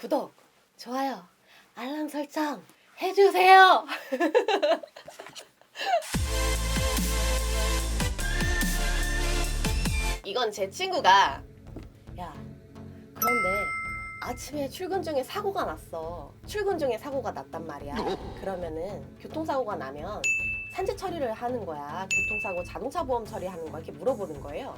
구독, 좋아요, 알람 설정 해주세요. 이건 제 친구가 야, 그런데 아침에 출근 중에 사고가 났어. 출근 중에 사고가 났단 말이야. 그러면은 교통사고가 나면 산재 처리를 하는 거야. 교통사고 자동차 보험 처리하는 거야. 이렇게 물어보는 거예요.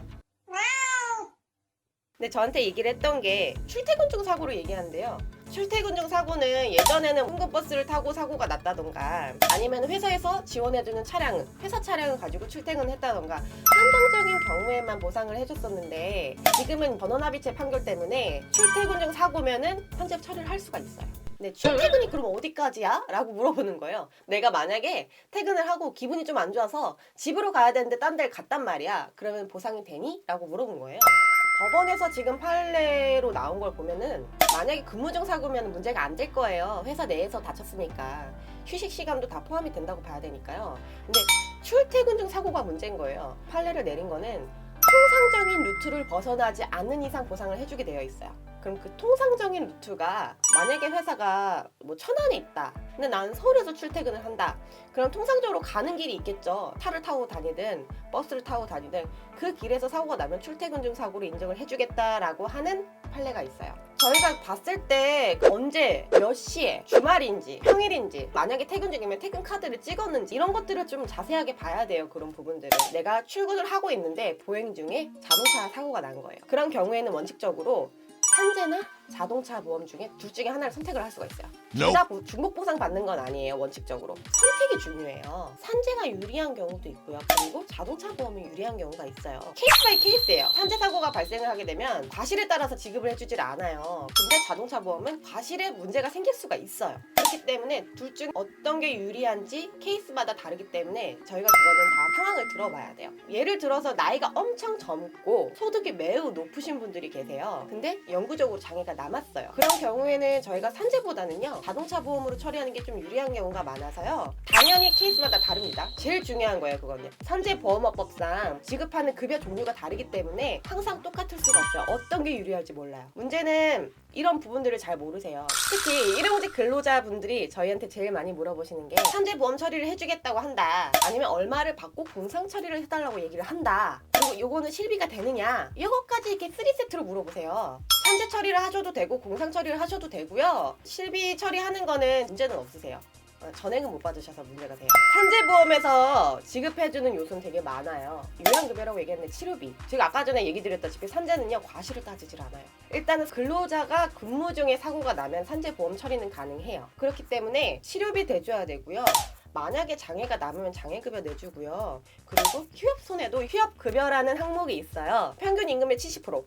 근데 저한테 얘기를 했던 게 출퇴근 중 사고를 얘기하는데요. 출퇴근 중 사고는 예전에는 응급버스를 타고 사고가 났다던가 아니면 회사에서 지원해주는 차량을 회사 차량을 가지고 출퇴근했다던가 한정적인 경우에만 보상을 해줬었는데 지금은 전원합의체 판결 때문에 출퇴근 중 사고면은 현재 처리를 할 수가 있어요. 근데 출퇴근이 그럼 어디까지야? 라고 물어보는 거예요. 내가 만약에 퇴근을 하고 기분이 좀 안 좋아서 집으로 가야 되는데 딴 데를 갔단 말이야. 그러면 보상이 되니? 라고 물어본 거예요. 법원에서 지금 판례로 나온 걸 보면은 만약에 근무 중 사고면 문제가 안 될 거예요. 회사 내에서 다쳤으니까 휴식 시간도 다 포함이 된다고 봐야 되니까요. 근데 출퇴근 중 사고가 문제인 거예요. 판례를 내린 거는 통상적인 루트를 벗어나지 않는 이상 보상을 해주게 되어 있어요. 그럼 그 통상적인 루트가 만약에 회사가 뭐 천안에 있다. 근데 나는 서울에서 출퇴근을 한다. 그럼 통상적으로 가는 길이 있겠죠. 차를 타고 다니든 버스를 타고 다니든 그 길에서 사고가 나면 출퇴근 중 사고로 인정을 해주겠다라고 하는 판례가 있어요. 저희가 봤을 때 언제 몇 시에 주말인지 평일인지 만약에 퇴근 중이면 퇴근 카드를 찍었는지 이런 것들을 좀 자세하게 봐야 돼요. 그런 부분들을 내가 출근을 하고 있는데 보행 중에 자동차 사고가 난 거예요. 그런 경우에는 원칙적으로 산재나 자동차 보험 중에 둘 중에 하나를 선택을 할 수가 있어요. 둘 다 중복 보상 받는 건 아니에요. 원칙적으로 선택이 중요해요. 산재가 유리한 경우도 있고요. 그리고 자동차 보험이 유리한 경우가 있어요. 케이스 바이 케이스예요. 산재 사고가 발생을 하게 되면 과실에 따라서 지급을 해주질 않아요. 근데 자동차 보험은 과실에 문제가 생길 수가 있어요. 그렇기 때문에 둘 중 어떤 게 유리한지 케이스마다 다르기 때문에 저희가 그거는 다 상황을 들어봐야 돼요. 예를 들어서 나이가 엄청 젊고 소득이 매우 높으신 분들이 계세요. 근데 영구적으로 장애가 남았어요. 그런 경우에는 저희가 산재보다는요 자동차 보험으로 처리하는 게 좀 유리한 경우가 많아서요. 당연히 케이스마다 다릅니다. 제일 중요한 거예요. 그거는 산재보험업법상 지급하는 급여 종류가 다르기 때문에 항상 똑같을 수가 없어요. 어떤 게 유리할지 몰라요. 문제는 이런 부분들을 잘 모르세요. 특히 일용직 근로자분들이 저희한테 제일 많이 물어보시는 게 산재보험 처리를 해주겠다고 한다. 아니면 얼마를 받고 공상 처리를 해달라고 얘기를 한다. 그리고 요거는 실비가 되느냐. 이것까지 이렇게 3세트로 물어보세요. 산재 처리를 하셔도 되고 공상 처리를 하셔도 되고요. 실비 처리하는 거는 문제는 없으세요. 전액은 못 받으셔서 문제가 돼요. 산재보험에서 지급해주는 요소는 되게 많아요. 요양급여라고 얘기했는데 치료비. 제가 아까 전에 얘기 드렸다시피 산재는요 과실을 따지질 않아요. 일단은 근로자가 근무 중에 사고가 나면 산재보험 처리는 가능해요. 그렇기 때문에 치료비 대줘야 되고요. 만약에 장애가 남으면 장애급여 내주고요. 그리고 휴업손해도 휴업급여라는 항목이 있어요. 평균 임금의 70%.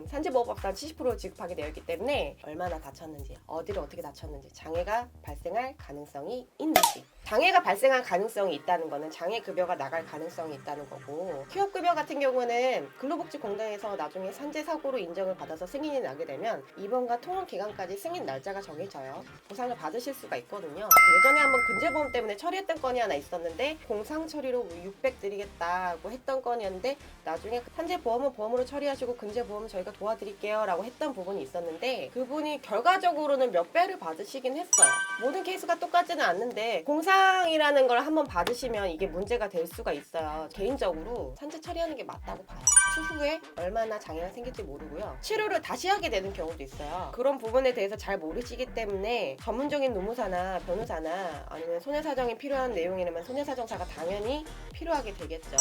산재보험법상 70% 지급하게 되어 있기 때문에 얼마나 다쳤는지, 어디를 어떻게 다쳤는지, 장애가 발생할 가능성이 있는지. 장애가 발생할 가능성이 있다는 거는 장애급여가 나갈 가능성이 있다는 거고 휴업급여 같은 경우는 근로복지공단에서 나중에 산재사고로 인정을 받아서 승인이 나게 되면 입원과 통원기간까지 승인 날짜가 정해져요. 보상을 받으실 수가 있거든요. 예전에 한번 근제보험 때문에 처리했던 건이 하나 있었는데 공상처리로 600 드리겠다고 했던 건이었는데 나중에 산재보험은 보험으로 처리하시고 근제보험은 저희가 도와드릴게요 라고 했던 부분이 있었는데 그분이 결과적으로는 몇 배를 받으시긴 했어요. 모든 케이스가 똑같지는 않는데 공상이라는 걸 한번 받으시면 이게 문제가 될 수가 있어요. 개인적으로 산재 처리하는 게 맞다고 봐요. 추후에 얼마나 장애가 생길지 모르고요. 치료를 다시 하게 되는 경우도 있어요. 그런 부분에 대해서 잘 모르시기 때문에 전문적인 노무사나 변호사나 아니면 손해사정이 필요한 내용이라면 손해사정사가 당연히 필요하게 되겠죠.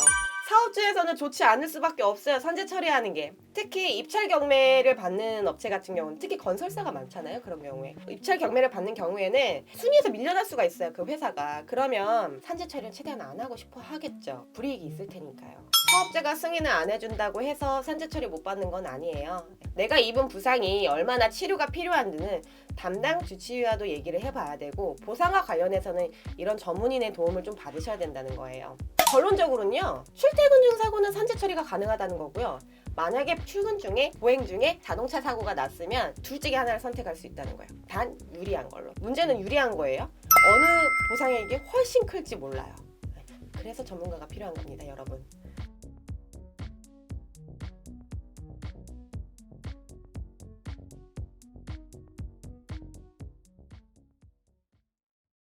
사업주에서는 좋지 않을 수밖에 없어요. 산재 처리하는 게. 특히 입찰 경매를 받는 업체 같은 경우는 특히 건설사가 많잖아요. 그런 경우에. 입찰 경매를 받는 경우에는 순위에서 밀려날 수가 있어요. 그 회사가. 그러면 산재 처리를 최대한 안 하고 싶어 하겠죠. 불이익이 있을 테니까요. 사업자가 승인을 안 해준다고 해서 산재 처리 못 받는 건 아니에요. 내가 입은 부상이 얼마나 치료가 필요한지는 담당 주치의와도 얘기를 해봐야 되고 보상과 관련해서는 이런 전문인의 도움을 좀 받으셔야 된다는 거예요. 결론적으로는요. 출퇴근 중 사고는 산재 처리가 가능하다는 거고요. 만약에 출근 중에 보행 중에 자동차 사고가 났으면 둘 중에 하나를 선택할 수 있다는 거예요. 단 유리한 걸로. 문제는 유리한 거예요. 어느 보상액이 훨씬 클지 몰라요. 그래서 전문가가 필요한 겁니다, 여러분.